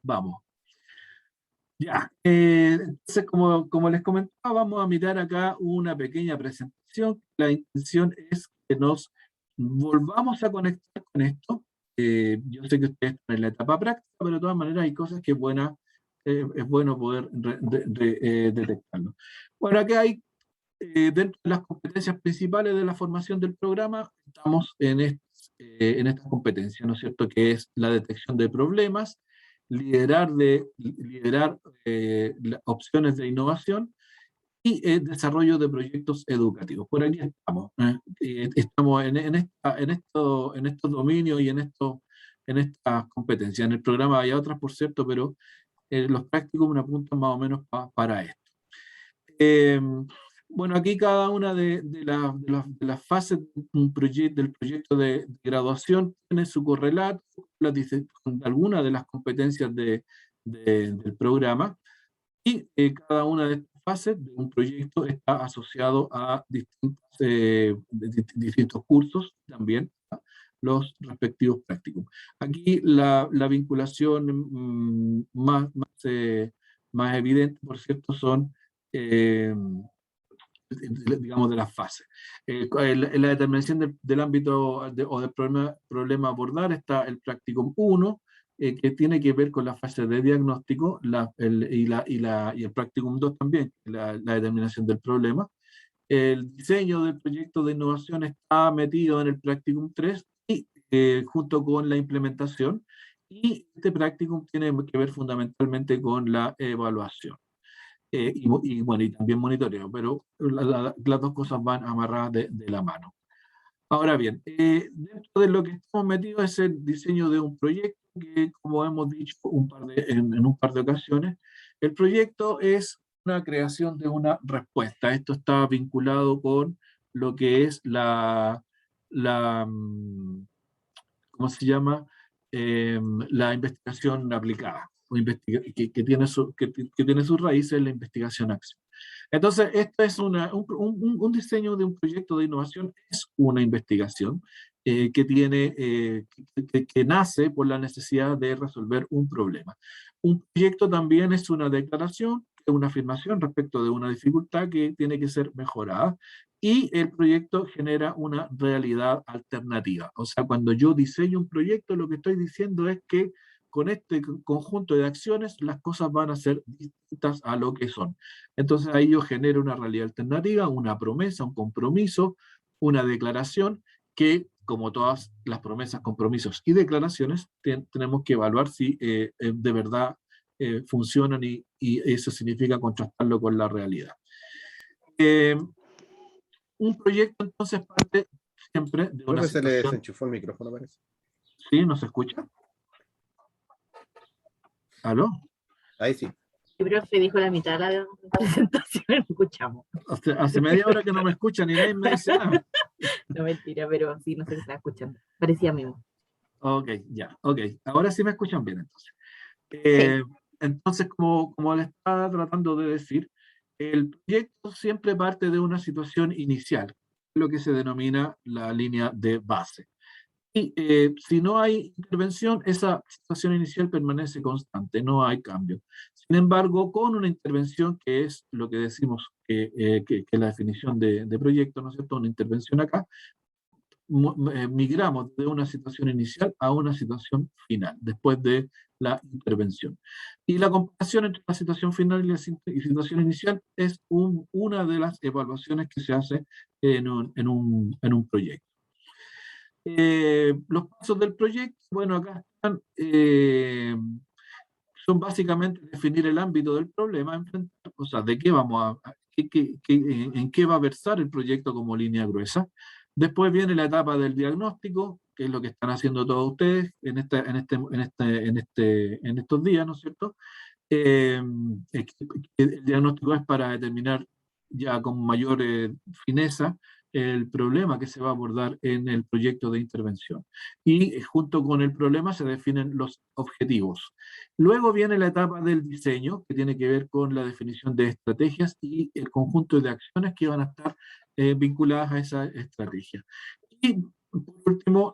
vamos. Ya, entonces como les comentaba, vamos a mirar acá una pequeña presentación. La intención es que nos volvamos a conectar con esto. Yo sé que ustedes están en la etapa práctica, pero de todas maneras hay cosas que es bueno poder detectarlo. Bueno, acá hay, dentro de las competencias principales de la formación del programa, estamos en esta competencia, ¿no es cierto?, que es la detección de problemas, liderar opciones de innovación y desarrollo de proyectos educativos. Por aquí estamos. Estamos en estos dominios y en estas competencias. En el programa hay otras, por cierto, pero los prácticos me apuntan más o menos para esto. Eh, bueno, aquí cada una de las fases del proyecto de graduación tiene su correlato con alguna de las competencias del programa, y cada una de estas fases de un proyecto está asociado a distintos cursos también, ¿no?, los respectivos prácticos. Aquí la vinculación más evidente, por cierto, son, eh, digamos, de las fases. En la determinación del ámbito o del problema a abordar está el práctico 1, que tiene que ver con la fase de diagnóstico, y el practicum 2 también, la determinación del problema. El diseño del proyecto de innovación está metido en el practicum 3 y junto con la implementación, y este practicum tiene que ver fundamentalmente con la evaluación. Bueno, y también monitoreo, pero las dos cosas van amarradas de la mano. Ahora bien, dentro de lo que estamos metidos es el diseño de un proyecto que, como hemos dicho en un par de ocasiones, el proyecto es una creación de una respuesta. Esto está vinculado con lo que es ¿cómo se llama? La investigación aplicada, que tiene sus raíces en la investigación-acción. Entonces, esto es un diseño de un proyecto de innovación, es una investigación que nace por la necesidad de resolver un problema. Un proyecto también es una declaración, una afirmación respecto de una dificultad que tiene que ser mejorada, y el proyecto genera una realidad alternativa. O sea, cuando yo diseño un proyecto, lo que estoy diciendo es que con este conjunto de acciones las cosas van a ser distintas a lo que son. Entonces ahí yo genero una realidad alternativa, una promesa, un compromiso, una declaración que, como todas las promesas, compromisos y declaraciones, tenemos que evaluar si de verdad funcionan, y eso significa contrastarlo con la realidad. Un proyecto entonces parte siempre de Creo una que se le situación. desenchufó el micrófono, parece. ¿Sí? ¿No se escucha? ¿Aló? Ahí sí. Sí, profe, dijo la mitad de la presentación, lo escuchamos. Hace media hora que no me escuchan y nadie me dice nada. No, mentira, pero sí, no sé qué estaba escuchando. Parecía mismo. Ok, ya, ok. Ahora sí me escuchan bien, entonces. Sí. Entonces, como le estaba tratando de decir, el proyecto siempre parte de una situación inicial, lo que se denomina la línea de base. Y si no hay intervención, esa situación inicial permanece constante, no hay cambio. Sin embargo, con una intervención, que es lo que decimos que es la definición de proyecto, ¿no es cierto?, una intervención acá, migramos de una situación inicial a una situación final, después de la intervención. Y la comparación entre la situación final y la situación inicial es una de las evaluaciones que se hace en un proyecto. Los pasos del proyecto, bueno, acá están, son básicamente definir el ámbito del problema, o sea, de qué vamos en qué va a versar el proyecto como línea gruesa. Después viene la etapa del diagnóstico, que es lo que están haciendo todos ustedes en estos días, ¿no es cierto? El diagnóstico es para determinar ya con mayor fineza el problema que se va a abordar en el proyecto de intervención. Y junto con el problema se definen los objetivos. Luego viene la etapa del diseño, que tiene que ver con la definición de estrategias y el conjunto de acciones que van a estar vinculadas a esa estrategia. Y Por último,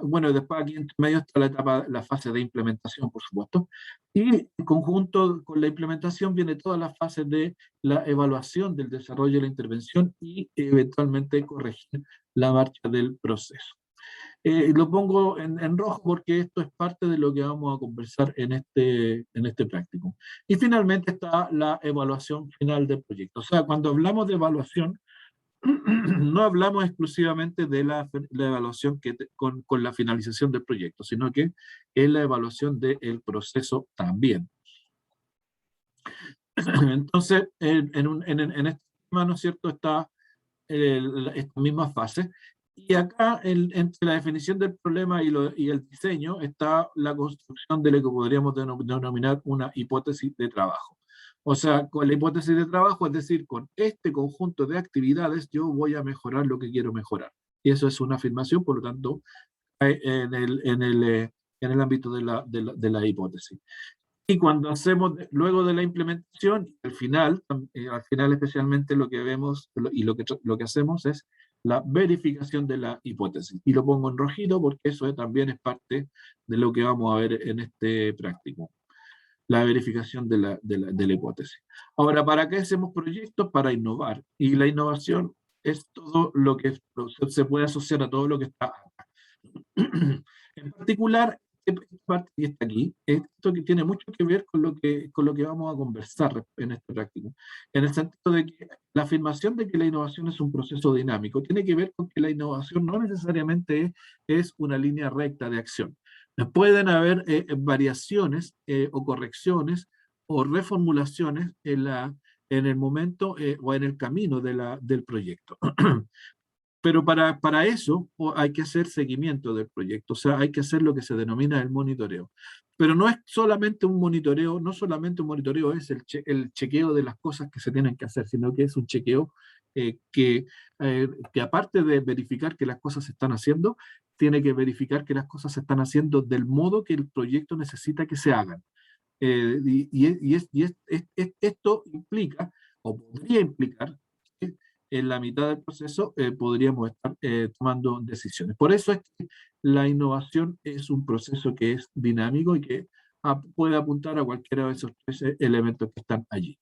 bueno, después aquí entre medio está la fase de implementación, por supuesto, y en conjunto con la implementación viene toda la fase de la evaluación del desarrollo de la intervención y eventualmente corregir la marcha del proceso. Lo pongo en rojo porque esto es parte de lo que vamos a conversar en este práctico. Y finalmente está la evaluación final del proyecto. O sea, cuando hablamos de evaluación, no hablamos exclusivamente de la evaluación con la finalización del proyecto, sino que es la evaluación del proceso también. Entonces, en este tema, ¿no es cierto?, está esta misma fase. Y acá, entre la definición del problema y el diseño, está la construcción de lo que podríamos denominar una hipótesis de trabajo. O sea, con la hipótesis de trabajo, es decir, con este conjunto de actividades, yo voy a mejorar lo que quiero mejorar. Y eso es una afirmación, por lo tanto, en el ámbito de la hipótesis. Y cuando hacemos, luego de la implementación, al final especialmente lo que vemos y lo que hacemos es la verificación de la hipótesis. Y lo pongo en rojito porque eso también es parte de lo que vamos a ver en este práctico. La verificación de la hipótesis. Ahora, ¿para qué hacemos proyectos? Para innovar. Y la innovación es todo lo que se puede asociar a todo lo que está acá. En particular, esta parte que está aquí, esto que tiene mucho que ver con lo que vamos a conversar en este práctico, en el sentido de que la afirmación de que la innovación es un proceso dinámico tiene que ver con que la innovación no necesariamente es una línea recta de acción. Pueden haber variaciones o correcciones o reformulaciones en el momento o en el camino del proyecto. Pero para eso hay que hacer seguimiento del proyecto, o sea, hay que hacer lo que se denomina el monitoreo. Pero no es solamente un monitoreo, no solamente un monitoreo es el chequeo de las cosas que se tienen que hacer, sino que es un chequeo que aparte de verificar que las cosas se están haciendo, tiene que verificar que las cosas se están haciendo del modo que el proyecto necesita que se hagan. Esto implica, o podría implicar, que en la mitad del proceso podríamos estar tomando decisiones. Por eso es que la innovación es un proceso que es dinámico y que puede apuntar a cualquiera de esos tres elementos que están allí.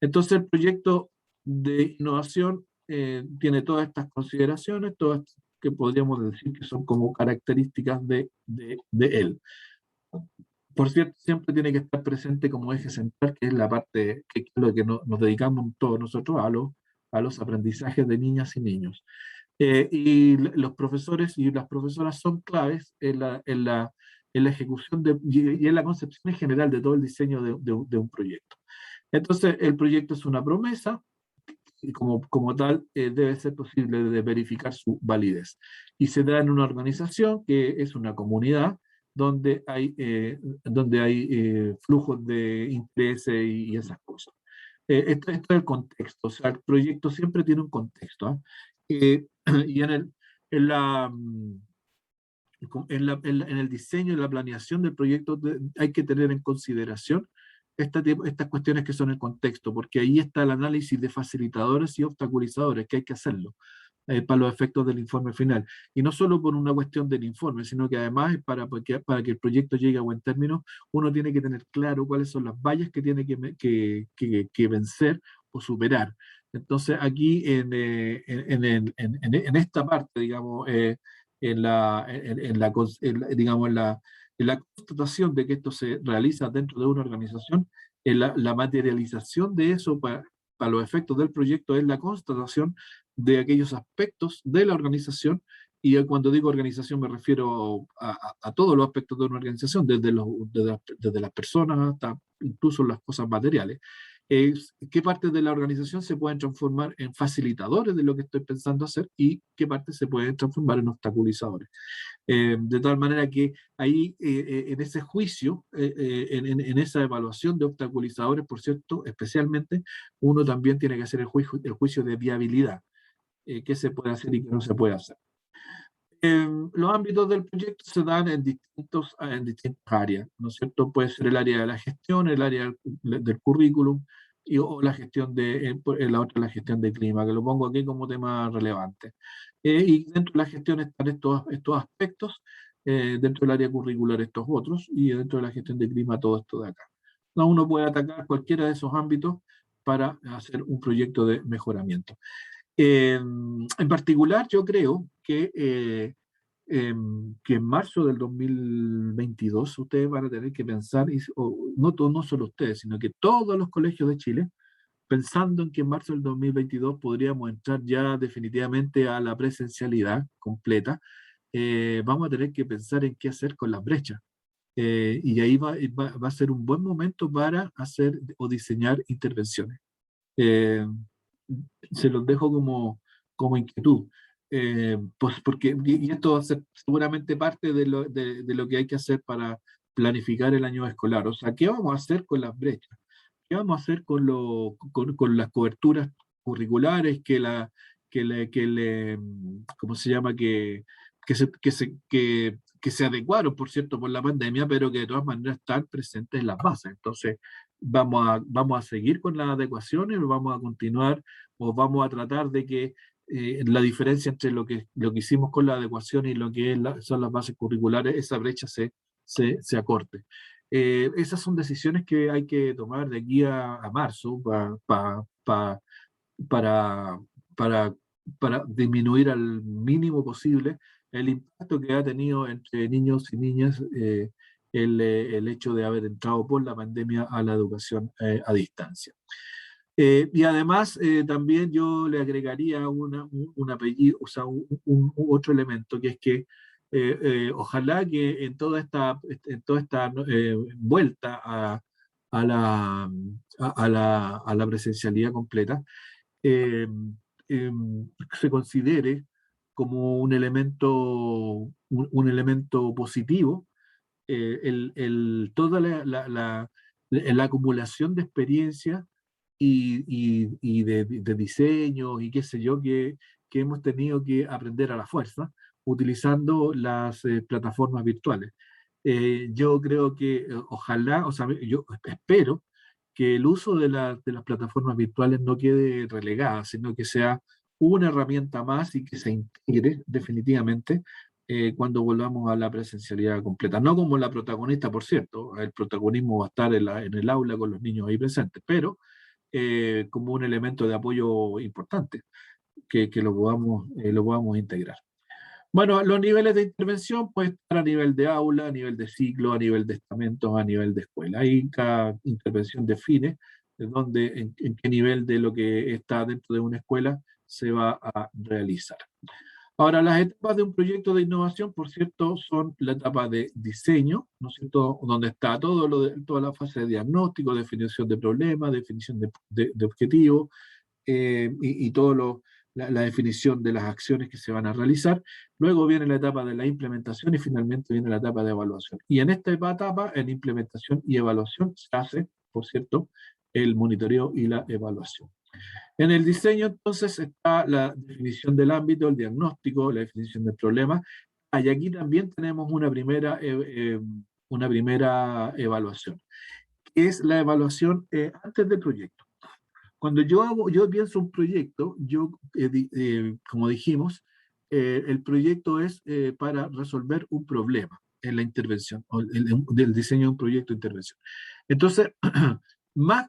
Entonces el proyecto de innovación tiene todas estas consideraciones, todas que podríamos decir que son como características de él. Por cierto, siempre tiene que estar presente como eje central, que es la parte que es lo que nos dedicamos todos nosotros a los aprendizajes de niñas y niños. Y los profesores y las profesoras son claves en la ejecución y en la concepción en general de todo el diseño de un proyecto. Entonces, el proyecto es una promesa y como tal debe ser posible de verificar su validez. Y se da en una organización que es una comunidad donde hay flujos de interés y esas cosas. Esto es el contexto, o sea, el proyecto siempre tiene un contexto. Y en el diseño y la planeación del proyecto hay que tener en consideración estas cuestiones que son el contexto, porque ahí está el análisis de facilitadores y obstaculizadores, que hay que hacerlo para los efectos del informe final. Y no solo por una cuestión del informe, sino que además para que el proyecto llegue a buen término, uno tiene que tener claro cuáles son las vallas que tiene que vencer o superar. Entonces aquí en esta parte, digamos, digamos, en la constatación de que esto se realiza dentro de una organización, la materialización de eso para los efectos del proyecto es la constatación de aquellos aspectos de la organización, y cuando digo organización me refiero a todos los aspectos de una organización, desde las personas hasta incluso las cosas materiales. Qué partes de la organización se pueden transformar en facilitadores de lo que estoy pensando hacer y qué partes se pueden transformar en obstaculizadores. De tal manera que ahí, en ese juicio, en esa evaluación de obstaculizadores, por cierto, especialmente, uno también tiene que hacer el juicio de viabilidad, qué se puede hacer y qué no se puede hacer. Los ámbitos del proyecto se dan en distintas áreas, ¿no es cierto? Puede ser el área de la gestión, el área del currículum, o la gestión la otra, la gestión de clima, que lo pongo aquí como tema relevante. Y dentro de la gestión están estos aspectos, dentro del área curricular estos otros, y dentro de la gestión de clima todo esto de acá. No, uno puede atacar cualquiera de esos ámbitos para hacer un proyecto de mejoramiento. En particular, yo creo que en marzo del 2022 ustedes van a tener que pensar, no solo ustedes, sino que todos los colegios de Chile, pensando en que en marzo del 2022 podríamos entrar ya definitivamente a la presencialidad completa, vamos a tener que pensar en qué hacer con las brechas. Y ahí va a ser un buen momento para hacer o diseñar intervenciones. Eh, Se los dejo como inquietud. Pues porque, y esto va a ser seguramente parte de lo que hay que hacer para planificar el año escolar. O sea, ¿qué vamos a hacer con las brechas? ¿Qué vamos a hacer con las coberturas curriculares ¿cómo se llama? Que se adecuaron, por cierto, por la pandemia, pero que de todas maneras están presentes en las bases. Entonces, vamos a seguir con las adecuaciones, o vamos a continuar, o vamos a tratar de que la diferencia entre lo que hicimos con la adecuación y lo que son las bases curriculares, esa brecha se acorte. Esas son decisiones que hay que tomar de aquí a marzo para, para, para disminuir al mínimo posible el impacto que ha tenido entre niños y niñas el hecho de haber entrado por la pandemia a la educación a distancia. Y además también yo le agregaría un apellido, o sea, otro elemento, que es que ojalá que en toda esta vuelta a la presencialidad completa, eh, eh, se considere como un elemento positivo toda la acumulación de experiencia y de diseño y qué sé yo, que hemos tenido que aprender a la fuerza utilizando las plataformas virtuales. Yo creo que ojalá, o sea, yo espero que el uso de las plataformas virtuales no quede relegada, sino que sea una herramienta más y que se integre definitivamente cuando volvamos a la presencialidad completa. No como la protagonista, por cierto, el protagonismo va a estar en el aula con los niños ahí presentes, pero como un elemento de apoyo importante que lo podamos integrar. Bueno, los niveles de intervención pueden estar a nivel de aula, a nivel de ciclo, a nivel de estamentos, a nivel de escuela. Ahí cada intervención define en qué nivel de lo que está dentro de una escuela se va a realizar. Ahora, las etapas de un proyecto de innovación, por cierto, son la etapa de diseño, ¿no es cierto?, donde está toda la fase de diagnóstico, definición de problemas, definición de objetivos, y todo la definición de las acciones que se van a realizar. Luego viene la etapa de la implementación y finalmente viene la etapa de evaluación. Y en esta etapa, en implementación y evaluación, se hace, por cierto, el monitoreo y la evaluación. En el diseño, entonces, está la definición del ámbito, el diagnóstico, la definición del problema. Y aquí también tenemos una primera evaluación, que es la evaluación antes del proyecto. Cuando yo pienso un proyecto, como dijimos, el proyecto es para resolver un problema en la intervención, o del diseño de un proyecto de intervención. Entonces, más,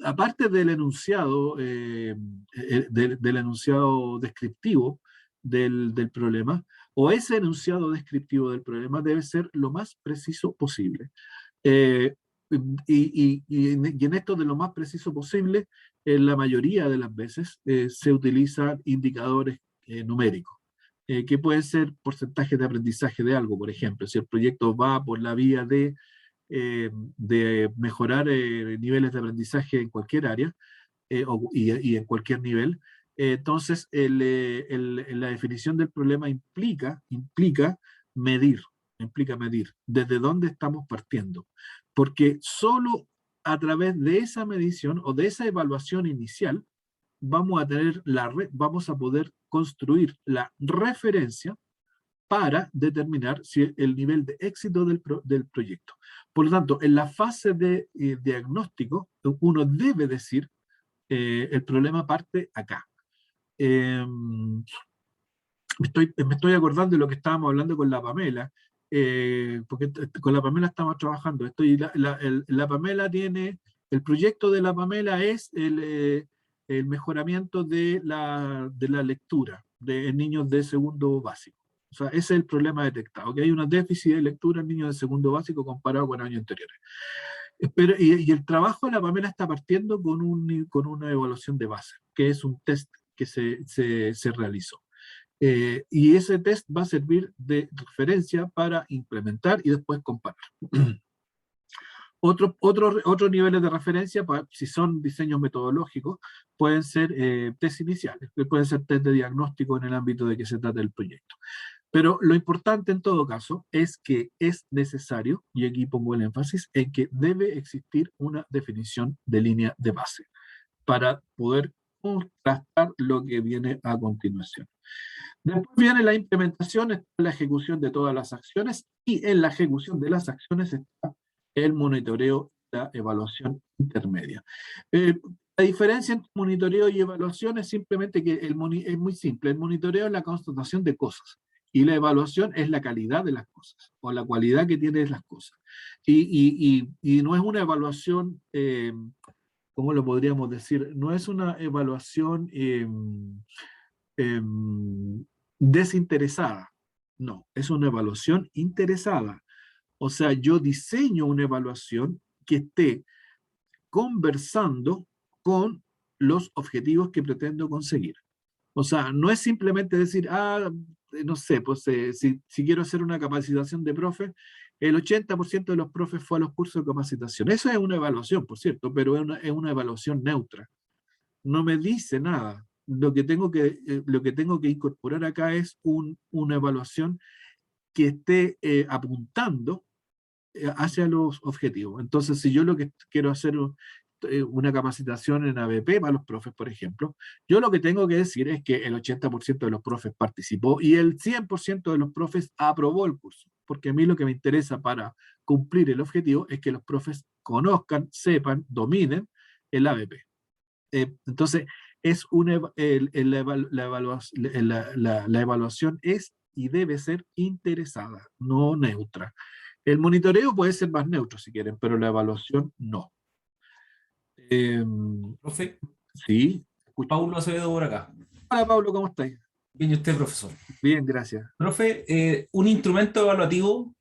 aparte del enunciado, del enunciado descriptivo del problema, o ese enunciado descriptivo del problema debe ser lo más preciso posible. Eh, y en esto de lo más preciso posible, en la mayoría de las veces se utilizan indicadores numéricos, que pueden ser porcentajes de aprendizaje de algo, por ejemplo. Si el proyecto va por la vía de mejorar niveles de aprendizaje en cualquier área y en cualquier nivel, entonces la definición del problema implica medir, desde dónde estamos partiendo. Porque solo a través de esa medición o de esa evaluación inicial vamos a poder construir la referencia para determinar si el nivel de éxito del proyecto. Por lo tanto, en la fase de diagnóstico, uno debe decir, el problema parte acá. Me estoy acordando de lo que estábamos hablando con la Pamela, porque con la Pamela estamos trabajando. La Pamela tiene, el proyecto de la Pamela es el mejoramiento de la lectura en niños de segundo básico. O sea, ese es el problema detectado, que hay una déficit de lectura en niños de segundo básico comparado con años anteriores. Pero, y el trabajo de la Pamela está partiendo con una evaluación de base, que es un test que se realizó. Y ese test va a servir de referencia para implementar y después comparar. Otros niveles de referencia, si son diseños metodológicos, pueden ser test iniciales, pueden ser test de diagnóstico en el ámbito de que se trata el proyecto. Pero lo importante en todo caso es que es necesario, y aquí pongo el énfasis, en que debe existir una definición de línea de base para poder contrastar lo que viene a continuación. Después viene la implementación, está la ejecución de todas las acciones, y en la ejecución de las acciones está el monitoreo, la evaluación intermedia. La diferencia entre monitoreo y evaluación es simplemente que es muy simple. El monitoreo es la constatación de cosas, y la evaluación es la calidad de las cosas, o la cualidad que tienen las cosas. Y no es una evaluación, ¿cómo lo podríamos decir? No es una evaluación desinteresada. No, es una evaluación interesada. O sea, yo diseño una evaluación que esté conversando con los objetivos que pretendo conseguir. O sea, no es simplemente decir, no sé, pues si quiero hacer una capacitación de profes, el 80% de los profes fue a los cursos de capacitación. Eso es una evaluación, por cierto, pero es una evaluación neutra. No me dice nada. Lo que tengo que incorporar acá es una evaluación que esté apuntando hacia los objetivos. Entonces, si yo lo que quiero hacer una capacitación en ABP para los profes, por ejemplo, yo lo que tengo que decir es que el 80% de los profes participó y el 100% de los profes aprobó el curso, porque a mí lo que me interesa para cumplir el objetivo es que los profes conozcan, sepan, dominen el ABP. Entonces, es la evaluación es y debe ser interesada, no neutra. El monitoreo puede ser más neutro si quieren, pero la evaluación no. Profe, Sí, escucho. Paulo Acevedo por acá. Hola Pablo, ¿cómo estáis? Bien, ¿y usted, profesor? Bien, gracias. Profe, un instrumento evaluativo,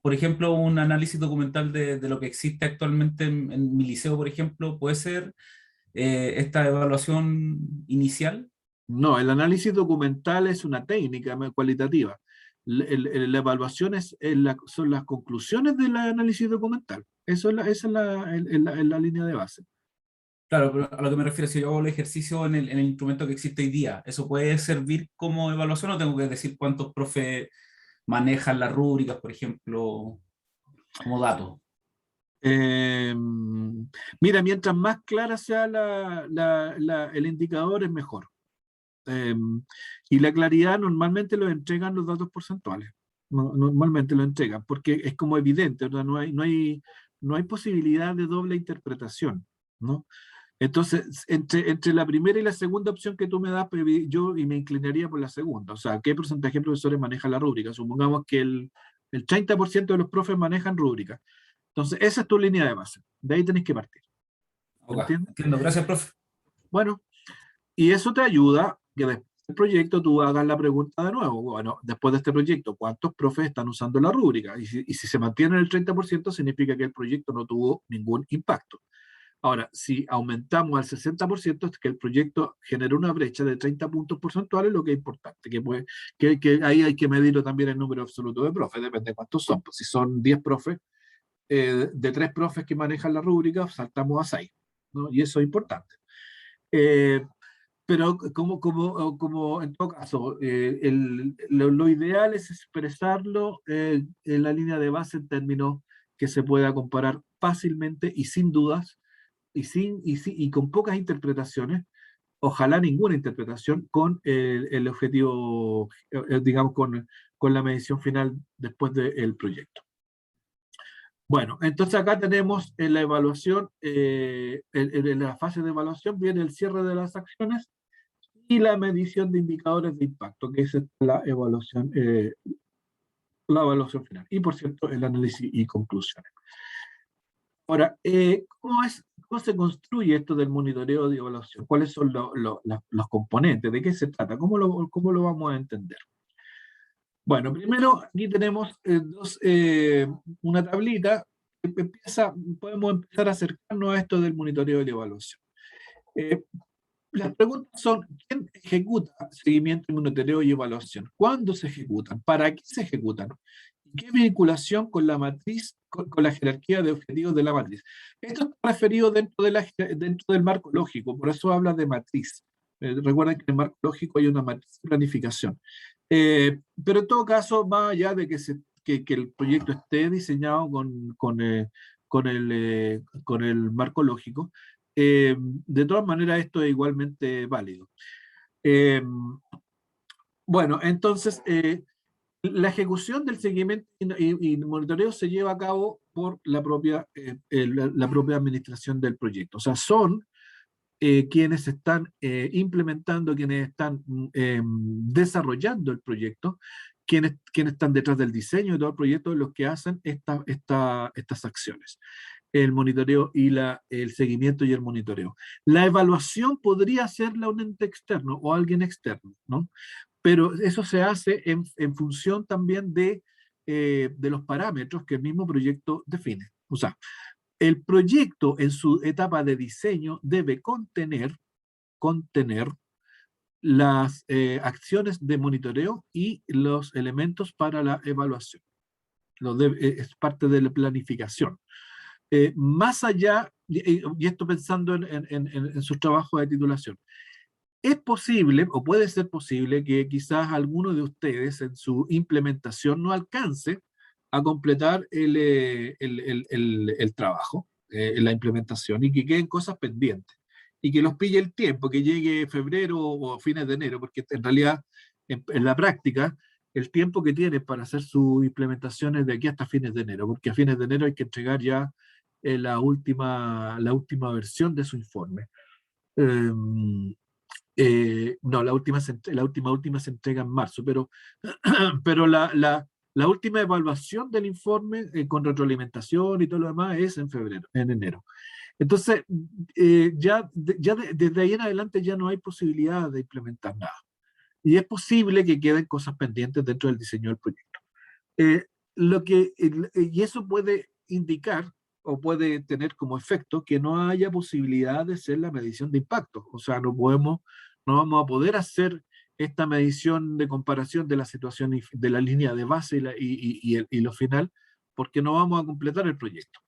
por ejemplo, un análisis documental de lo que existe actualmente en mi liceo, por ejemplo, puede ser esta evaluación inicial. No, el análisis documental es una técnica cualitativa. La evaluación son las conclusiones del análisis documental. Esa es la línea de base. Claro, pero a lo que me refiero, si yo hago el ejercicio en el instrumento que existe hoy día, ¿eso puede servir como evaluación o tengo que decir cuántos profes manejan las rúbricas, por ejemplo, como dato? Mira, mientras más clara sea el indicador, es mejor. Y la claridad normalmente lo entregan los datos porcentuales. Normalmente lo entregan, porque es como evidente, ¿verdad? No hay posibilidad de doble interpretación, ¿no? Entonces, entre la primera y la segunda opción que tú me das, yo me inclinaría por la segunda. O sea, ¿qué porcentaje de profesores manejan la rúbrica? Supongamos que el 30% de los profes manejan rúbrica. Entonces, esa es tu línea de base. De ahí tenés que partir. Okay, ¿Entiendes? entiendo, gracias, profe. Bueno, y eso te ayuda que después del proyecto tú hagas la pregunta de nuevo. Bueno, después de este proyecto, ¿cuántos profes están usando la rúbrica? Y si se mantiene en el 30%, significa que el proyecto no tuvo ningún impacto. Ahora, si aumentamos al 60%, es que el proyecto genera una brecha de 30 puntos porcentuales, lo que es importante, que ahí hay que medirlo también el número absoluto de profes, depende de cuántos son. Pues si son 10 profes, de 3 profes que manejan la rúbrica, saltamos a 6, ¿no? Y eso es importante. Pero como en todo caso, lo ideal es expresarlo en la línea de base en términos que se pueda comparar fácilmente y sin dudas, y con pocas interpretaciones, ojalá ninguna interpretación con el objetivo, digamos, con la medición final después del proyecto. Bueno, entonces acá tenemos en la evaluación, en la fase de evaluación viene el cierre de las acciones y la medición de indicadores de impacto, que es la evaluación final. Y por cierto, el análisis y conclusiones. Ahora, ¿cómo se construye esto del monitoreo de evaluación? ¿Cuáles son los componentes? ¿De qué se trata? ¿Cómo lo vamos a entender? Bueno, primero aquí tenemos una tablita. Podemos empezar a acercarnos a esto del monitoreo de evaluación. Las preguntas son: ¿quién ejecuta seguimiento, monitoreo y evaluación? ¿Cuándo se ejecutan? ¿Para qué se ejecutan? ¿Qué vinculación con la matriz, con la jerarquía de objetivos de la matriz? Esto está referido dentro del marco lógico, por eso habla de matriz. Recuerden que en el marco lógico hay una matriz de planificación. Pero en todo caso, va allá de que el proyecto esté diseñado con el marco lógico. De todas maneras, esto es igualmente válido. Bueno, entonces, la ejecución del seguimiento y monitoreo se lleva a cabo por la propia administración del proyecto. O sea, son quienes están implementando, quienes están desarrollando el proyecto, quienes están detrás del diseño de todo el proyecto, los que hacen estas acciones. El monitoreo y el seguimiento y el monitoreo. La evaluación podría hacerla un ente externo o alguien externo, ¿no? Pero eso se hace en función también de los parámetros que el mismo proyecto define. O sea, el proyecto en su etapa de diseño debe contener las acciones de monitoreo y los elementos para la evaluación. Es parte de la planificación. Más allá, y esto pensando en sus trabajos de titulación, es posible, o puede ser posible, que quizás alguno de ustedes en su implementación no alcance a completar el trabajo, la implementación, y que queden cosas pendientes, y que los pille el tiempo, que llegue febrero o fines de enero, porque en realidad, en la práctica, el tiempo que tienen para hacer su implementación es de aquí hasta fines de enero, porque a fines de enero hay que entregar ya la última versión de su informe. No, la última se entrega en marzo, pero la última evaluación del informe con retroalimentación y todo lo demás es en enero. Entonces, desde ahí en adelante ya no hay posibilidad de implementar nada. Y es posible que queden cosas pendientes dentro del diseño del proyecto. Y eso puede indicar o puede tener como efecto que no haya posibilidad de hacer la medición de impacto. O sea, no vamos a poder hacer esta medición de comparación de la situación de la línea de base y lo final, porque no vamos a completar el proyecto.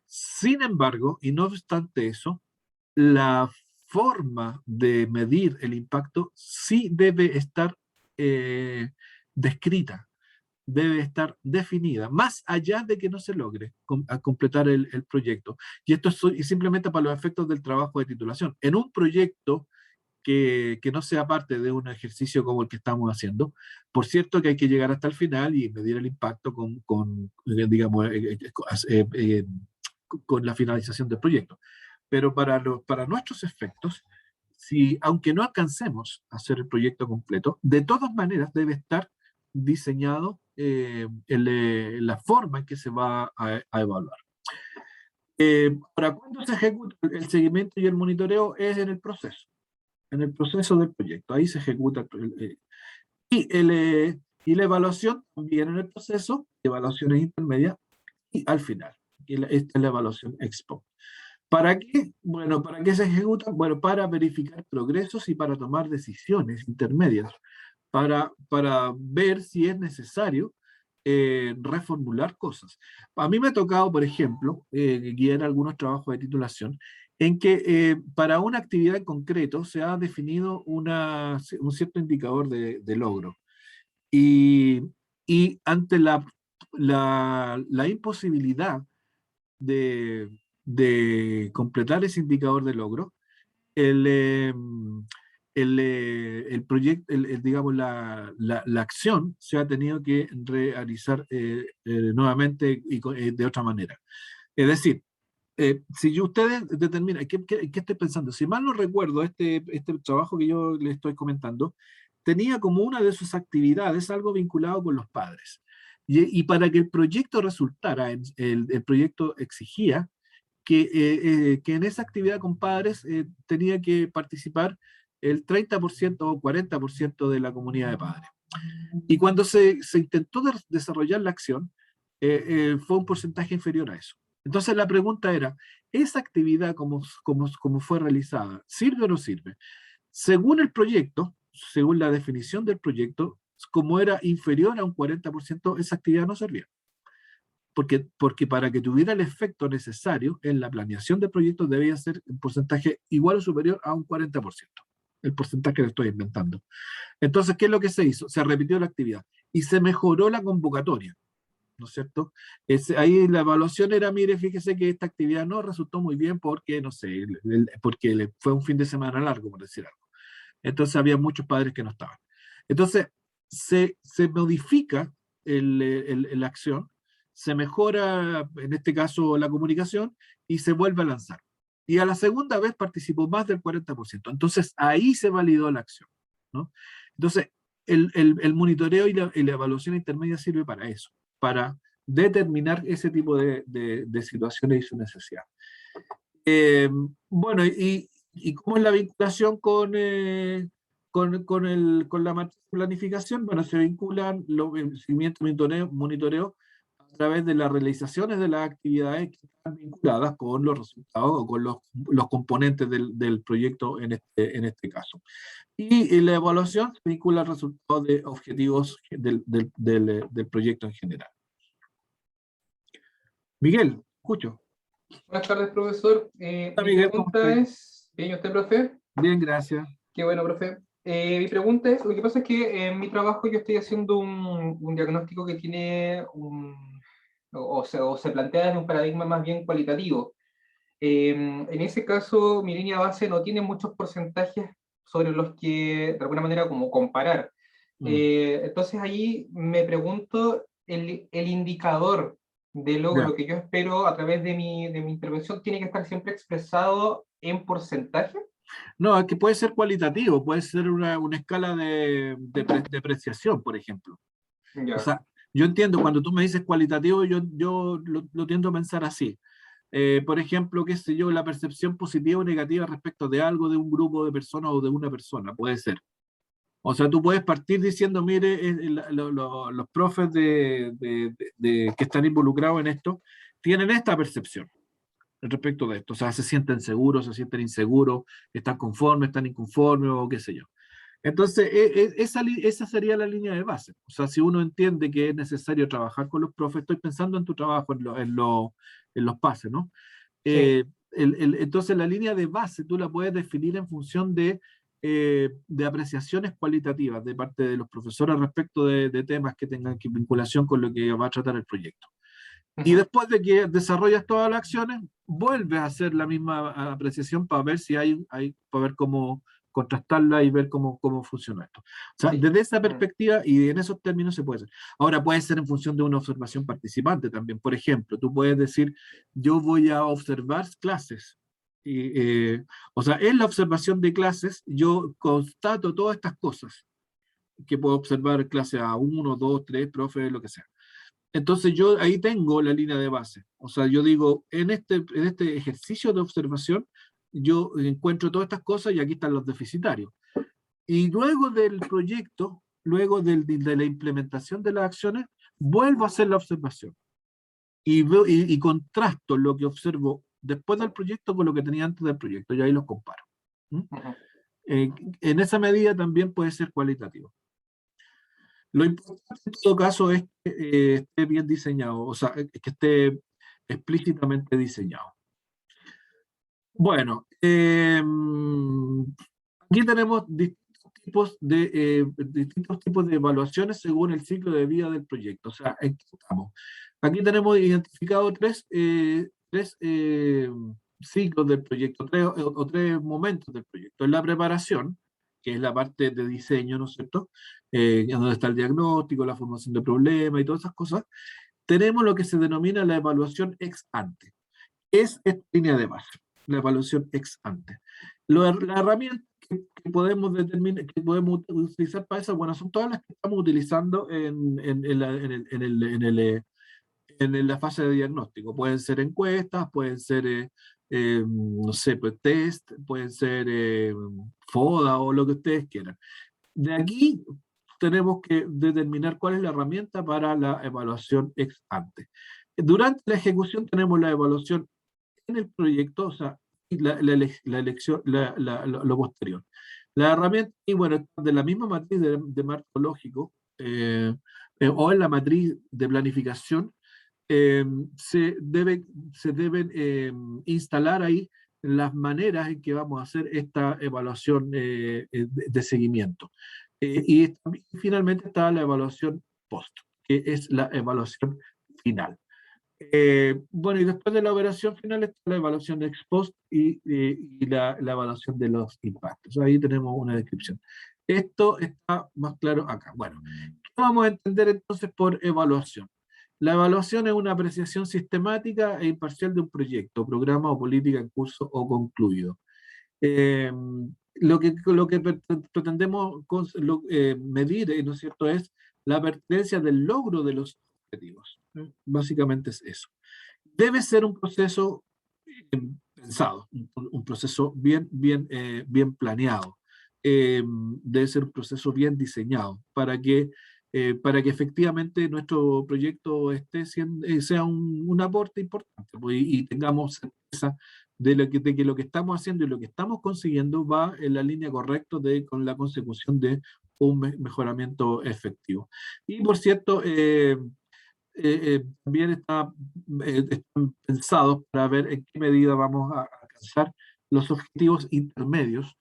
Sin embargo, y no obstante eso, la forma de medir el impacto sí debe estar descrita, debe estar definida, más allá de que no se logre completar el proyecto. Y esto es simplemente para los efectos del trabajo de titulación. En un proyecto que no sea parte de un ejercicio como el que estamos haciendo, por cierto que hay que llegar hasta el final y medir el impacto digamos, con la finalización del proyecto. Pero para nuestros efectos, aunque no alcancemos a hacer el proyecto completo, de todas maneras debe estar diseñado la forma en que se va a evaluar. ¿Para cuándo se ejecuta el seguimiento y el monitoreo? Es en el proceso del proyecto. Ahí se ejecuta y la evaluación también en el proceso, evaluaciones intermedias y al final. Esta es la evaluación ex post. ¿Para qué? Bueno, ¿para qué se ejecuta? Bueno, para verificar progresos y para tomar decisiones intermedias, para ver si es necesario reformular cosas. A mí me ha tocado, por ejemplo, guiar algunos trabajos de titulación en que para una actividad en concreto se ha definido un cierto indicador de logro. Y ante la imposibilidad de completar ese indicador de logro, el proyecto, digamos, la acción se ha tenido que realizar nuevamente y de otra manera. Es decir, si ustedes determinan, ¿qué estoy pensando? Si mal no recuerdo, este trabajo que yo les estoy comentando, tenía como una de sus actividades algo vinculado con los padres. Y para que el proyecto resultara, el proyecto exigía que en esa actividad con padres tenía que participar el 30% o 40% de la comunidad de padres. Y cuando se intentó desarrollar la acción, fue un porcentaje inferior a eso. Entonces la pregunta era, ¿esa actividad como fue realizada, sirve o no sirve? Según el proyecto, según la definición del proyecto, como era inferior a un 40%, esa actividad no servía. Porque para que tuviera el efecto necesario en la planeación del proyecto debía ser un porcentaje igual o superior a un 40%. El porcentaje que estoy inventando. Entonces, ¿qué es lo que se hizo? Se repitió la actividad y se mejoró la convocatoria, ¿no es cierto? Ahí la evaluación era, mire, fíjese que esta actividad no resultó muy bien porque, no sé, porque fue un fin de semana largo, por decir algo. Entonces había muchos padres que no estaban. Entonces, se modifica la acción, se mejora, en este caso, la comunicación y se vuelve a lanzar. Y a la segunda vez participó más del 40%. Entonces, ahí se validó la acción, ¿no? Entonces, el monitoreo y la evaluación intermedia sirve para eso, para determinar ese tipo de situaciones y su necesidad. Bueno, ¿y cómo es la vinculación con la planificación? Bueno, se vinculan el seguimiento monitoreo a través de las realizaciones de las actividades que están vinculadas con los resultados o con los componentes del proyecto en este caso. Y la evaluación se vincula al resultado de objetivos del proyecto en general. Miguel, escucho. Buenas tardes, profesor. Hola, Mi Miguel, ¿cómo pregunta estás? es, ¿bien y usted, profe? Bien, gracias. Qué bueno, profe. Mi pregunta es, lo que pasa es que en mi trabajo yo estoy haciendo un diagnóstico que tiene o se plantea desde un paradigma más bien cualitativo. En ese caso, mi línea base no tiene muchos porcentajes sobre los que, de alguna manera, como comparar. Entonces ahí me pregunto, el indicador de logro Ya. que yo espero a través de mi intervención tiene que estar siempre expresado en porcentaje. No, es que puede ser cualitativo, puede ser una escala de apreciación, por ejemplo. O Ya, sea, yo entiendo, cuando tú me dices cualitativo, yo lo tiendo a pensar así. Por ejemplo, qué sé yo, la percepción positiva o negativa respecto de algo, de un grupo de personas o de una persona, puede ser. O sea, tú puedes partir diciendo, mire, los profes que están involucrados en esto tienen esta percepción respecto de esto. O sea, se sienten seguros, se sienten inseguros, están conformes, están inconformes o qué sé yo. Entonces, esa sería la línea de base. O sea, si uno entiende que es necesario trabajar con los profes, estoy pensando en tu trabajo, en los pases, ¿no? sí. Entonces, la línea de base tú la puedes definir en función de apreciaciones cualitativas de parte de los profesores respecto de temas que tengan vinculación con lo que va a tratar el proyecto. Y después de que desarrollas todas las acciones, vuelves a hacer la misma apreciación para ver si para ver cómo contrastarla y ver cómo funciona esto. O sea, Sí. desde esa perspectiva y en esos términos se puede hacer. Ahora puede ser en función de una observación participante también. Por ejemplo, tú puedes decir, yo voy a observar clases. O sea, en la observación de clases, yo constato todas estas cosas que puedo observar clase a 1, 2, 3, profe, lo que sea. Entonces yo ahí tengo la línea de base. O sea, yo digo, en este ejercicio de observación, yo encuentro todas estas cosas y aquí están los deficitarios. Y luego del proyecto, luego de la implementación de las acciones, vuelvo a hacer la observación. Y contrasto lo que observo después del proyecto con lo que tenía antes del proyecto. Y ahí los comparo. En esa medida también puede ser cualitativo. Lo importante en todo caso es que esté bien diseñado, o sea, que esté explícitamente diseñado. Bueno, aquí tenemos distintos tipos de evaluaciones según el ciclo de vida del proyecto. O sea, aquí tenemos identificado tres ciclos del proyecto, tres momentos del proyecto. En la preparación, que es la parte de diseño, ¿no es cierto? Donde está el diagnóstico, la formación de problemas y todas esas cosas, tenemos lo que se denomina la evaluación ex ante. Es esta línea de base, la evaluación ex ante. La herramienta que podemos determinar, que podemos utilizar para eso, bueno, son todas las que estamos utilizando en la fase de diagnóstico. Pueden ser encuestas, pueden ser, no sé, pues test, pueden ser FODA o lo que ustedes quieran. De aquí tenemos que determinar cuál es la herramienta para la evaluación ex ante. Durante la ejecución tenemos la evaluación en el proyecto, o sea, la elección, lo posterior. La herramienta, y bueno, de la misma matriz de marco lógico, o en la matriz de planificación, se deben instalar ahí las maneras en que vamos a hacer esta evaluación de seguimiento. Y finalmente está la evaluación post, que es la evaluación final. Bueno, y después de la evaluación final está la evaluación ex post y la evaluación de los impactos. Ahí tenemos una descripción. Esto está más claro acá. Bueno, ¿qué vamos a entender entonces por evaluación? La evaluación es una apreciación sistemática e imparcial de un proyecto, programa o política en curso o concluido. Lo que pretendemos medir, ¿no es cierto?, es la pertinencia del logro de los objetivos. Básicamente es eso. Debe ser un proceso pensado, un proceso bien planeado. Debe ser un proceso bien diseñado para que efectivamente nuestro proyecto sea un aporte importante, pues, y tengamos certeza de que lo que estamos haciendo y lo que estamos consiguiendo va en la línea correcta con la consecución de un mejoramiento efectivo. Y por cierto, también están pensados para ver en qué medida vamos a alcanzar los objetivos intermedios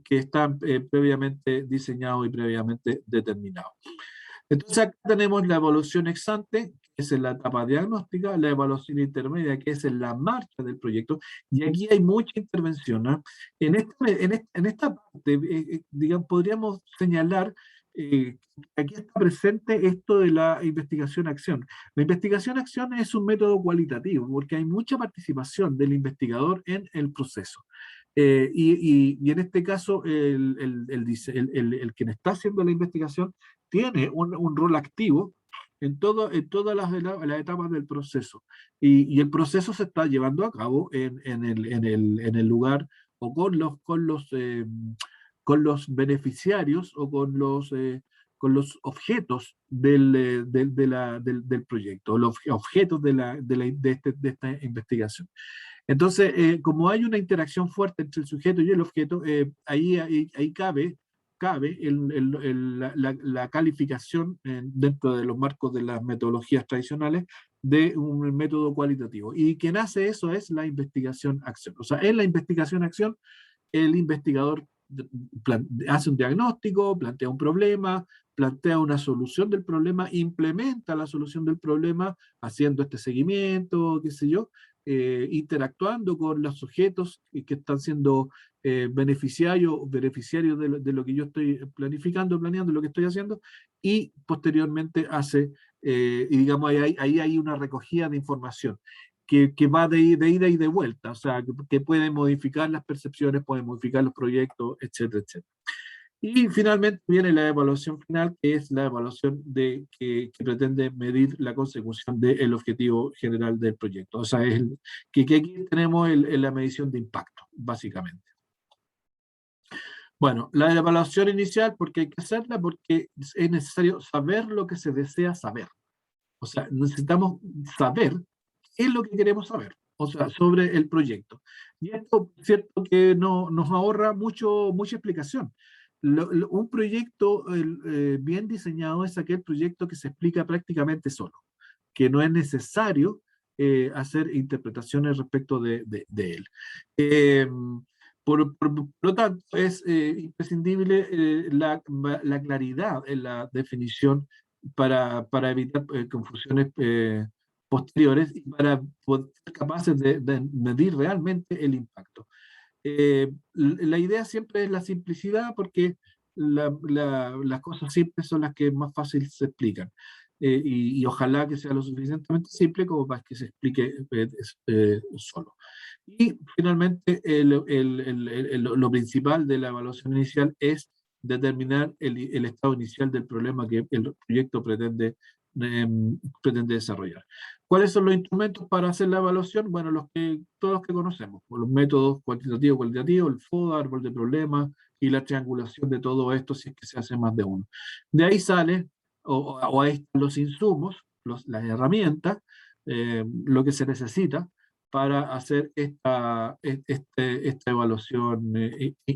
que están previamente diseñados y previamente determinados. Entonces acá tenemos la evaluación ex ante, que es en la etapa diagnóstica, la evaluación intermedia, que es en la marcha del proyecto, y aquí hay mucha intervención, ¿no? En esta parte, digamos, podríamos señalar que aquí está presente esto de la investigación-acción. La investigación-acción es un método cualitativo, porque hay mucha participación del investigador en el proceso. Y en este caso, el quien está haciendo la investigación tiene un rol activo en todas las etapas del proceso. Y el proceso se está llevando a cabo en el lugar o con los beneficiarios o con los objetos del proyecto, los objetos de esta investigación. Entonces, como hay una interacción fuerte entre el sujeto y el objeto, ahí cabe la calificación dentro de los marcos de las metodologías tradicionales de un método cualitativo. Y quien hace eso es la investigación-acción. O sea, en la investigación-acción, el investigador hace un diagnóstico, plantea un problema, plantea una solución del problema, implementa la solución del problema haciendo este seguimiento, qué sé yo, interactuando con los sujetos que están siendo beneficiarios de lo que yo estoy planeando lo que estoy haciendo, y posteriormente y digamos, ahí hay una recogida de información que va de ida y de vuelta, o sea, que puede modificar las percepciones, puede modificar los proyectos, etcétera, etcétera. Y finalmente viene la evaluación final, que es la evaluación que pretende medir la consecución del objetivo general del proyecto. O sea, que aquí tenemos la medición de impacto, básicamente. Bueno, la evaluación inicial, porque hay que hacerla, porque es necesario saber lo que se desea saber. O sea, necesitamos saber qué es lo que queremos saber, o sea, sobre el proyecto. Y esto, cierto, que nos ahorra mucha explicación. Un proyecto bien diseñado es aquel proyecto que se explica prácticamente solo, que no es necesario hacer interpretaciones respecto de él. Por lo tanto, es imprescindible la claridad en la definición para evitar confusiones posteriores y para poder ser capaces de medir realmente el impacto. La idea siempre es la simplicidad porque las cosas simples son las que más fácil se explican. Y ojalá que sea lo suficientemente simple como para que se explique solo. Y finalmente, lo principal de la evaluación inicial es determinar el estado inicial del problema que el proyecto pretende desarrollar. ¿Cuáles son los instrumentos para hacer la evaluación? Bueno, todos los que conocemos, los métodos cuantitativo, cualitativo, el FODA, árbol de problemas y la triangulación de todo esto si es que se hace más de uno. De ahí sale, o ahí están los insumos, las herramientas, lo que se necesita para hacer esta evaluación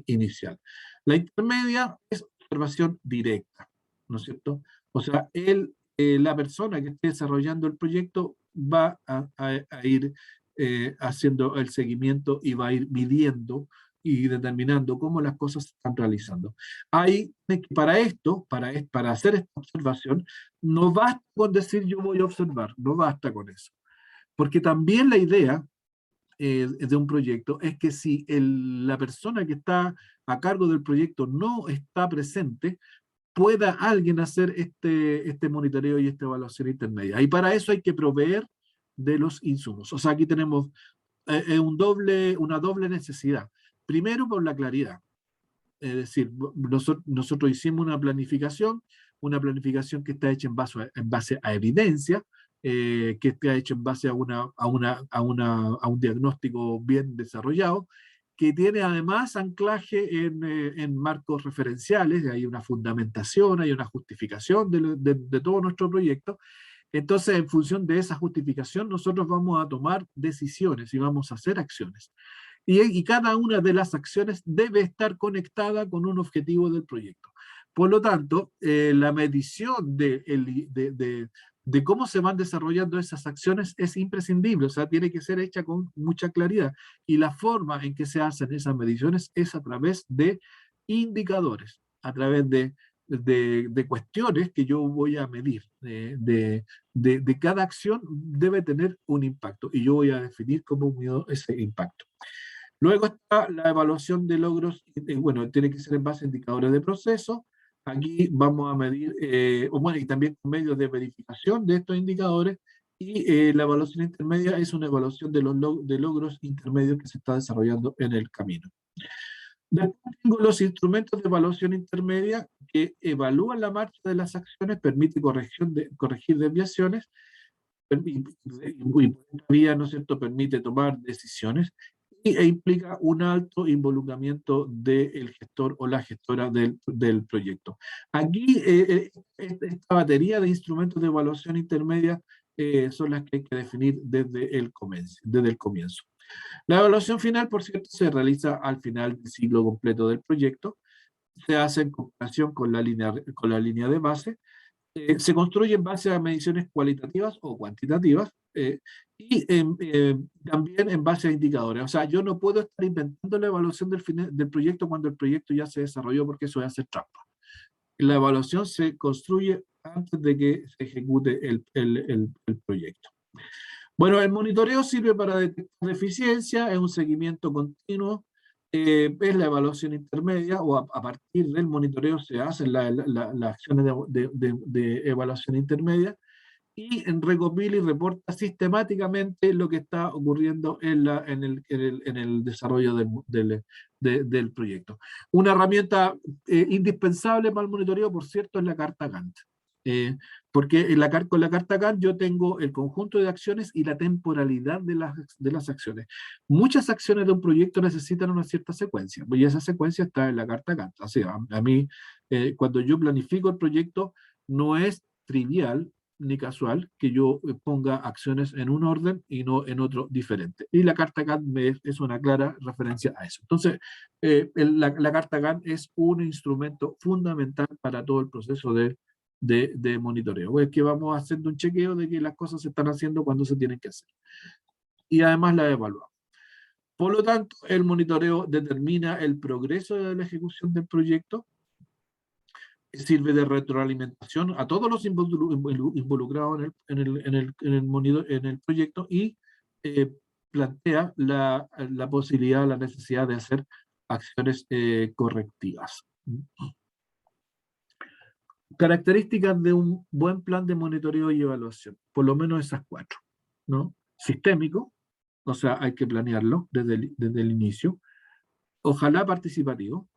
inicial. La intermedia es observación directa, ¿no es cierto? O sea, la persona que esté desarrollando el proyecto va a ir haciendo el seguimiento y va a ir midiendo y determinando cómo las cosas se están realizando. Para esto, para hacer esta observación, no basta con decir yo voy a observar, no basta con eso. Porque también la idea de un proyecto es que si la persona que está a cargo del proyecto no está presente, pueda alguien hacer este monitoreo y esta evaluación intermedia. Y para eso hay que proveer de los insumos. O sea, aquí tenemos una doble necesidad. Primero, por la claridad. Es decir, nosotros hicimos una planificación que está hecha en base a evidencia, que está hecha en base a un diagnóstico bien desarrollado, que tiene además anclaje en marcos referenciales, hay una fundamentación, hay una justificación de todo nuestro proyecto. Entonces, en función de esa justificación, nosotros vamos a tomar decisiones y vamos a hacer acciones. Y cada una de las acciones debe estar conectada con un objetivo del proyecto. Por lo tanto, la medición de cómo se van desarrollando esas acciones es imprescindible, o sea, tiene que ser hecha con mucha claridad. Y la forma en que se hacen esas mediciones es a través de indicadores, a través de cuestiones que yo voy a medir. De cada acción debe tener un impacto y yo voy a definir cómo mido ese impacto. Luego está la evaluación de logros, bueno, tiene que ser en base a indicadores de proceso. Aquí vamos a medir, y también con medios de verificación de estos indicadores, y la evaluación intermedia es una evaluación de logros intermedios que se está desarrollando en el camino. Después tengo los instrumentos de evaluación intermedia que evalúan la marcha de las acciones, permite corregir desviaciones, y por esta vía, ¿no es cierto?, permite tomar decisiones e implica un alto involucramiento del gestor o la gestora del proyecto. Aquí, esta batería de instrumentos de evaluación intermedia son las que hay que definir desde el comienzo. La evaluación final, por cierto, se realiza al final del ciclo completo del proyecto, se hace en comparación con la línea de base, se construye en base a mediciones cualitativas o cuantitativas y también en base a indicadores. O sea, yo no puedo estar inventando la evaluación del proyecto cuando el proyecto ya se desarrolló, porque eso es hacer trampa. La evaluación se construye antes de que se ejecute el proyecto. Bueno, el monitoreo sirve para detectar deficiencia, es un seguimiento continuo, es la evaluación intermedia, o a partir del monitoreo se hacen las acciones de evaluación intermedia, y recopila y reporta sistemáticamente lo que está ocurriendo en el desarrollo del proyecto. Una herramienta indispensable para el monitoreo, por cierto, es la carta Gantt. Porque con la carta Gantt yo tengo el conjunto de acciones y la temporalidad de las acciones. Muchas acciones de un proyecto necesitan una cierta secuencia, y esa secuencia está en la carta Gantt. O sea, a mí, cuando yo planifico el proyecto, no es trivial ni casual que yo ponga acciones en un orden y no en otro diferente. Y la carta Gantt es una clara referencia a eso. Entonces, la carta Gantt es un instrumento fundamental para todo el proceso de monitoreo. Es que vamos haciendo un chequeo de que las cosas se están haciendo cuando se tienen que hacer. Y además las evaluamos. Por lo tanto, el monitoreo determina el progreso de la ejecución del proyecto, sirve de retroalimentación a todos los involucrados en el proyecto, y plantea la posibilidad, la necesidad de hacer acciones correctivas. Características de un buen plan de monitoreo y evaluación, por lo menos esas 4, ¿no? Sistémico, o sea, hay que planearlo desde el inicio, ojalá participativo,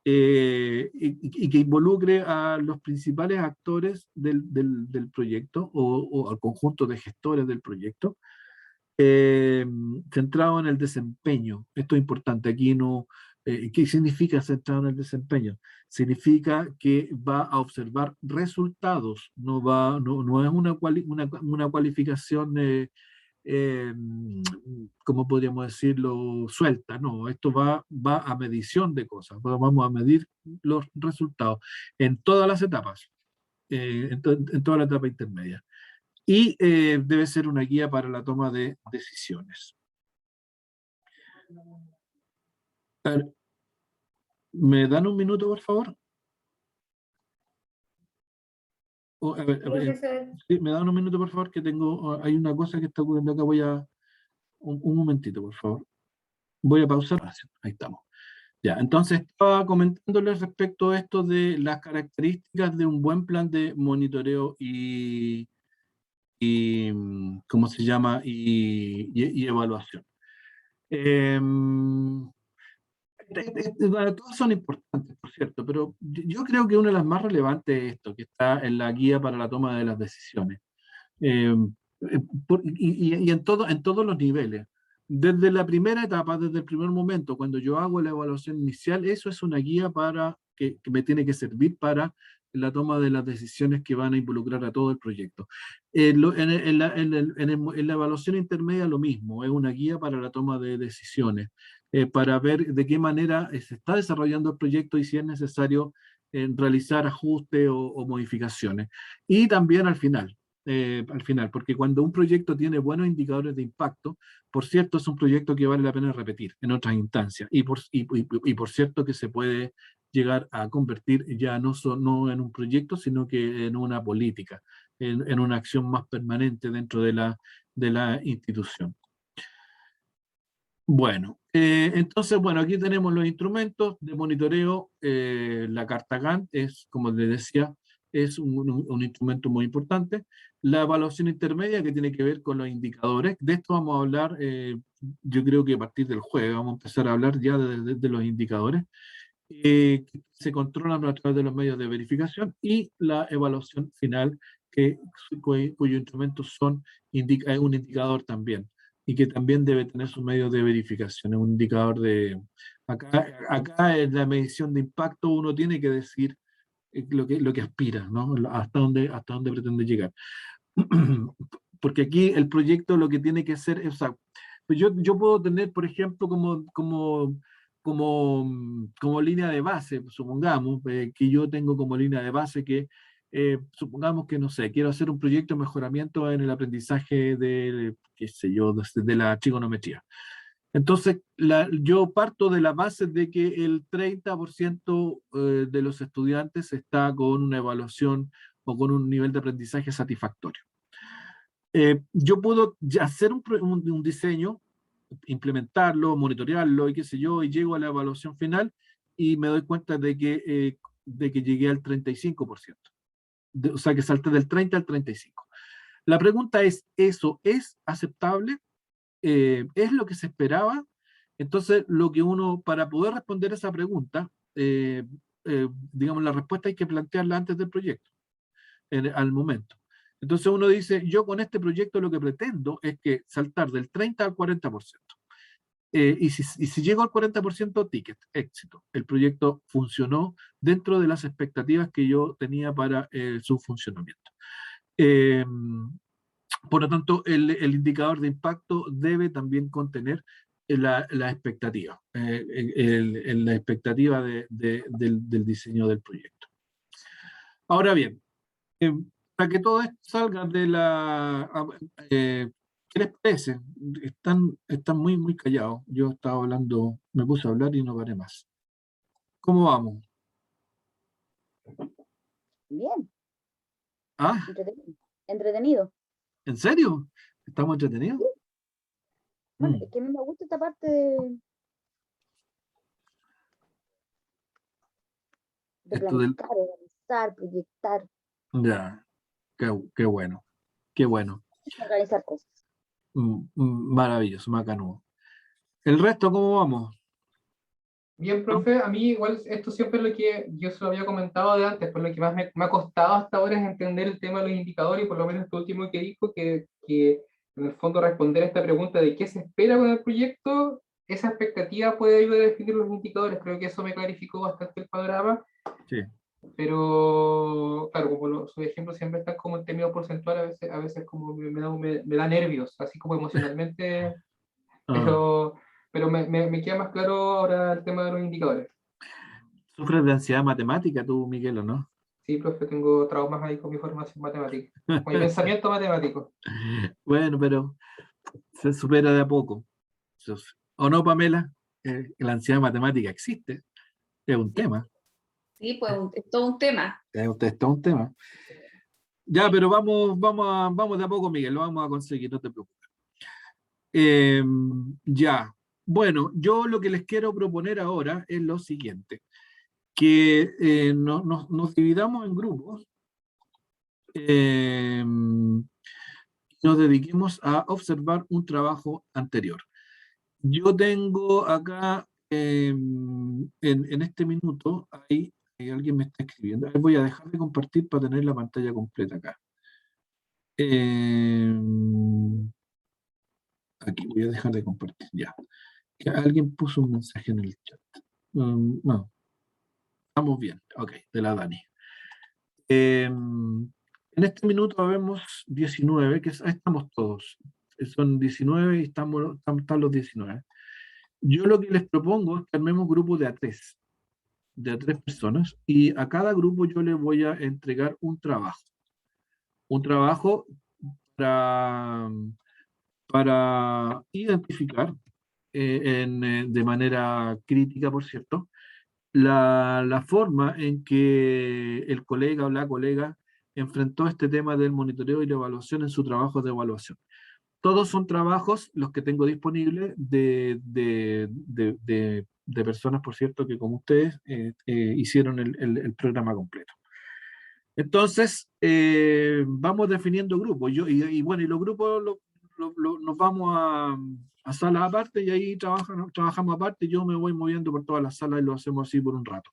y que involucre a los principales actores del proyecto o al conjunto de gestores del proyecto, centrado en el desempeño. Esto es importante, aquí no... ¿qué significa centrado en el desempeño? Significa que va a observar resultados, no es una cualificación, ¿cómo podríamos decirlo? Suelta, no, esto va a medición de cosas, vamos a medir los resultados en todas las etapas, en toda la etapa intermedia. Y debe ser una guía para la toma de decisiones. A ver, ¿me dan un minuto, por favor? A ver, sí, me dan un minuto, por favor, que hay una cosa que está ocurriendo acá. Voy a... Un momentito, por favor. Voy a pausar. Ahí estamos. Ya, entonces estaba comentándoles respecto a esto de las características de un buen plan de monitoreo y ¿cómo se llama? Y evaluación. Todas son importantes, por cierto, pero yo creo que una de las más relevantes es esto, que está en la guía para la toma de las decisiones. Y en todos los niveles. Desde la primera etapa, desde el primer momento, cuando yo hago la evaluación inicial, eso es una guía que me tiene que servir para la toma de las decisiones que van a involucrar a todo el proyecto. En la evaluación intermedia lo mismo, es una guía para la toma de decisiones, para ver de qué manera se está desarrollando el proyecto y si es necesario realizar ajustes o modificaciones. Y también al final, porque cuando un proyecto tiene buenos indicadores de impacto, por cierto, es un proyecto que vale la pena repetir en otras instancias, y por cierto que se puede llegar a convertir ya no en un proyecto, sino que en una política, en una acción más permanente dentro de la institución. Bueno, entonces, bueno, aquí tenemos los instrumentos de monitoreo. La carta Gantt es, como les decía, es un instrumento muy importante. La evaluación intermedia, que tiene que ver con los indicadores. De esto vamos a hablar, yo creo que a partir del jueves vamos a empezar a hablar ya de los indicadores, que se controlan a través de los medios de verificación, y la evaluación final, cuyo instrumentos son un indicador también, y que también debe tener sus medios de verificación. Es un indicador de... Acá en la medición de impacto uno tiene que decir lo que aspira, ¿no? Hasta dónde pretende llegar. Porque aquí el proyecto lo que tiene que hacer es... Pues yo puedo tener, por ejemplo, como línea de base, supongamos, que yo tengo como línea de base que, supongamos que, no sé, quiero hacer un proyecto de mejoramiento en el aprendizaje qué sé yo, de la trigonometría. Entonces, yo parto de la base de que el 30% de los estudiantes está con una evaluación o con un nivel de aprendizaje satisfactorio. Yo puedo hacer un diseño, implementarlo, monitorearlo y qué sé yo, y llego a la evaluación final y me doy cuenta de que llegué al 35%. O sea, que salté del 30 al 35. La pregunta es, ¿eso es aceptable? ¿Es lo que se esperaba? Entonces, para poder responder esa pregunta, digamos, la respuesta hay que plantearla antes del proyecto, al momento. Entonces uno dice, yo con este proyecto lo que pretendo es que saltar del 30 al 40%. Y si llego al 40%, ticket, éxito. El proyecto funcionó dentro de las expectativas que yo tenía para su funcionamiento. Por lo tanto, el indicador de impacto debe también contener la expectativa, la expectativa del diseño del proyecto. Ahora bien, para que todo esto salga de ¿qué les parece? Están muy, muy callados. Yo estaba hablando, me puse a hablar y no paré más. ¿Cómo vamos? Bien, ¿Ah? entretenido. ¿En serio? ¿Estamos entretenidos? Bueno, Mm. es que a mí me gusta esta parte de Esto del, planificar, organizar, proyectar, ya, qué bueno, qué bueno. organizar cosas. Maravilloso, macanudo. ¿El resto cómo vamos? Bien, profe, a mí igual esto siempre es lo que yo se lo había comentado de antes, por lo que más me ha costado hasta ahora es entender el tema de los indicadores, y por lo menos esto último que dijo, que en el fondo responder a esta pregunta de qué se espera con el proyecto, esa expectativa puede ayudar a definir los indicadores. Creo que eso me clarificó bastante el panorama, Sí. pero claro, como sus ejemplos siempre están como en términos porcentuales, a veces como me da nervios, así como emocionalmente, Ah, pero me queda más claro ahora el tema de los indicadores. ¿sufres de ansiedad matemática tú, Miguel, o no? Sí, profe, tengo traumas ahí con mi formación matemática, con mi pensamiento matemático. Bueno, pero se supera de a poco. ¿O no, Pamela? La ansiedad matemática existe, es un tema, Sí, pues es todo un tema. es todo un tema. Ya, pero vamos de a poco, Miguel, lo vamos a conseguir, no te preocupes. Ya, bueno, yo lo que les quiero proponer ahora es lo siguiente, que nos dividamos en grupos, nos dediquemos a observar un trabajo anterior. Yo tengo acá, en este minuto, hay alguien me está escribiendo. Voy a dejar de compartir para tener la pantalla completa acá. Aquí voy a dejar de compartir, ya. Que alguien puso un mensaje en el chat. No, estamos bien. Ok, de la Dani. En este minuto vemos 19, ahí estamos todos. Son 19 y están los 19. Yo lo que les propongo es que armemos grupos de a tres personas, y a cada grupo yo les voy a entregar un trabajo. Un trabajo para identificar de manera crítica, por cierto, la forma en que el colega o la colega enfrentó este tema del monitoreo y la evaluación en su trabajo de evaluación. Todos son trabajos, los que tengo disponibles, de personas, por cierto, que como ustedes hicieron el programa completo. Entonces, vamos definiendo grupos. Bueno, y los grupos nos vamos a salas aparte, y ahí trabajamos aparte. Yo me voy moviendo por todas las salas y lo hacemos así por un rato.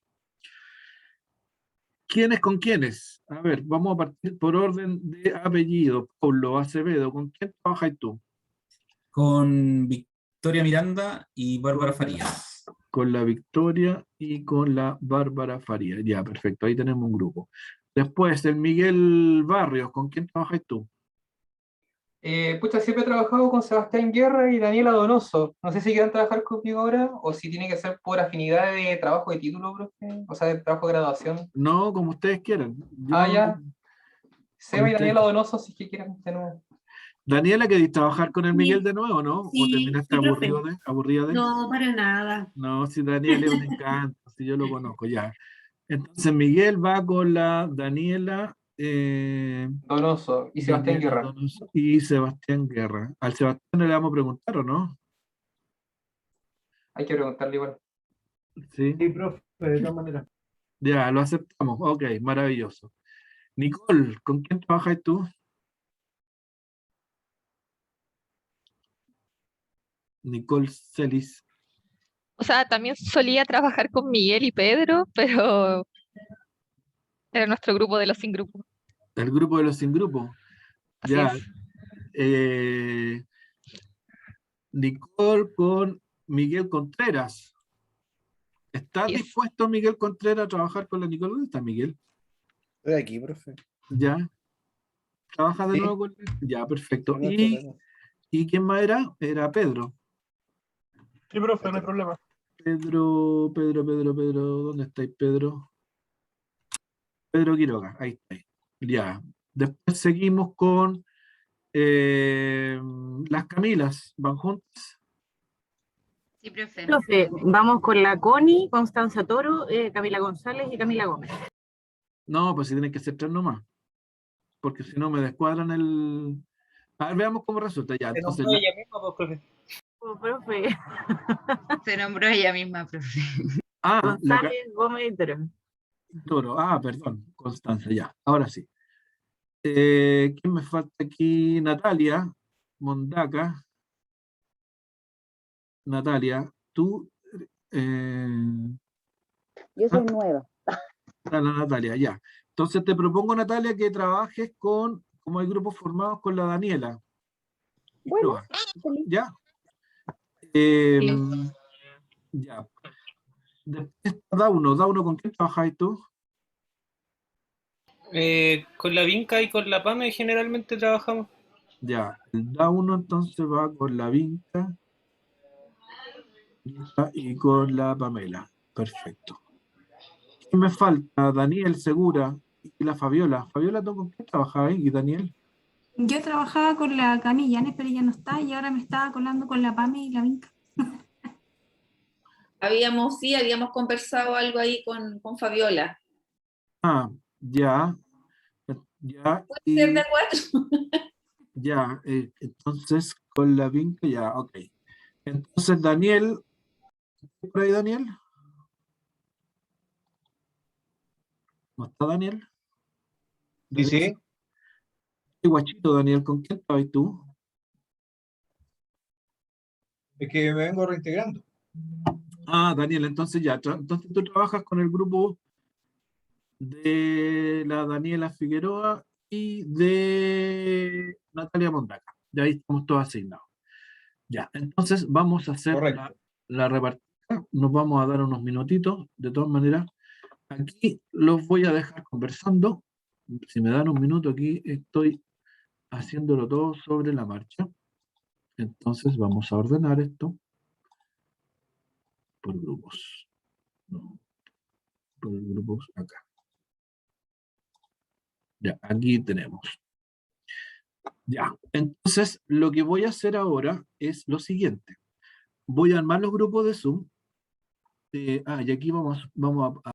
¿Quiénes con quiénes? A ver, vamos a partir por orden de apellido. Paulo Acevedo, ¿con quién trabajas tú? Con Victoria Miranda y Bárbara Farías. Con la Victoria y con la Bárbara Farías. Ya, perfecto, ahí tenemos un grupo. Después, el Miguel Barrios, ¿con quién trabajas tú? Pucha, siempre he trabajado con Sebastián Guerra y Daniela Donoso. No sé si quieren trabajar conmigo ahora o si tiene que ser por afinidad de trabajo de título, profe, o sea, de trabajo de graduación. No, como ustedes quieran. Ah, Yo, ya. como Seba y ustedes Daniela quieran. Donoso, si es que quieren de nuevo. Daniela, ¿querés trabajar con el Miguel Sí, de nuevo, no? ¿O sí, terminaste sí, profe. aburrida de? No, para nada. No, si Daniel es un encanto, si yo lo conozco, ya. Entonces Miguel va con la Daniela, Donoso y Sebastián Daniela Guerra. Donoso y Sebastián Guerra. Al Sebastián le vamos a preguntar, ¿o no? Hay que preguntarle igual. Sí. Sí, profe, de todas maneras. Ya, lo aceptamos. Ok, maravilloso. Nicole, ¿con quién trabajas tú? Nicole Celis. O sea, también solía trabajar con Miguel y Pedro, pero era nuestro grupo de los sin grupo. El grupo de los sin grupo. Así Ya. es. Nicole con Miguel Contreras. ¿Estás Yes. dispuesto, Miguel Contreras, a trabajar con la Nicole? ¿Dónde está Miguel? Estoy aquí, profe. Ya. ¿Trabaja de Sí. nuevo con él? Ya, perfecto. No hay problema. ¿Y quién más era? Era Pedro. Sí, profe, no hay problema. Pedro, ¿dónde estáis, Pedro? Pedro Quiroga, ahí está. Ya. Después seguimos con las Camilas. ¿Van juntas? Sí, profe. Profe, vamos con la Connie, Constanza Toro, Camila González y Camila Gómez. No, pues si tienen que ser tres nomás. Porque si no me descuadran el... A ver, veamos cómo resulta ya. Se Entonces, nombró ella misma, pues, profe. Oh, profe. Se nombró ella misma, profe. Ah, González, Gómez y Toro. Toro. Ah, perdón, Constanza, ya. Ahora sí. ¿Quién me falta aquí? Natalia Mondaca. Natalia, tú. Yo soy nueva. La Natalia, ya. Entonces te propongo, Natalia, que trabajes con, como hay grupos formados con la Daniela. Bueno, Figueroa, feliz. ¿ya? Ya. Después está Dauno, ¿con quién trabajáis tú? Con la Vinca y con la PAME generalmente trabajamos. Ya, el Dauno entonces va con la Vinca y con la Pamela. Perfecto. ¿Quién me falta? Daniel Segura y la Fabiola. Fabiola, ¿tú con quién trabajáis? ¿Y Daniel? Yo trabajaba con la Cami Llanes, pero ya no está, y ahora me estaba colando con la Pame y la Vinca. Habíamos conversado algo ahí con Fabiola. Ah, ya. Ya, Puede y ser de 4. ya, entonces con la Vinca, ya, ok. Entonces, Daniel, ¿está por ahí Daniel? ¿No está Daniel? Sí, Daniel, sí. qué guachito, Daniel, ¿con quién estabas tú? Es que me vengo reintegrando. Ah, Daniel, entonces ya, entonces tú trabajas con el grupo de la Daniela Figueroa y de Natalia Mondaca. Ya ahí estamos todos asignados. Ya, entonces vamos a hacer Correcto. la repartida. Nos vamos a dar unos minutitos. De todas maneras, aquí los voy a dejar conversando. Si me dan un minuto aquí, estoy haciéndolo todo sobre la marcha. Entonces vamos a ordenar esto por grupos. No, por grupos acá. Ya, aquí tenemos. Ya, entonces lo que voy a hacer ahora es lo siguiente. Voy a armar los grupos de Zoom. Y aquí vamos a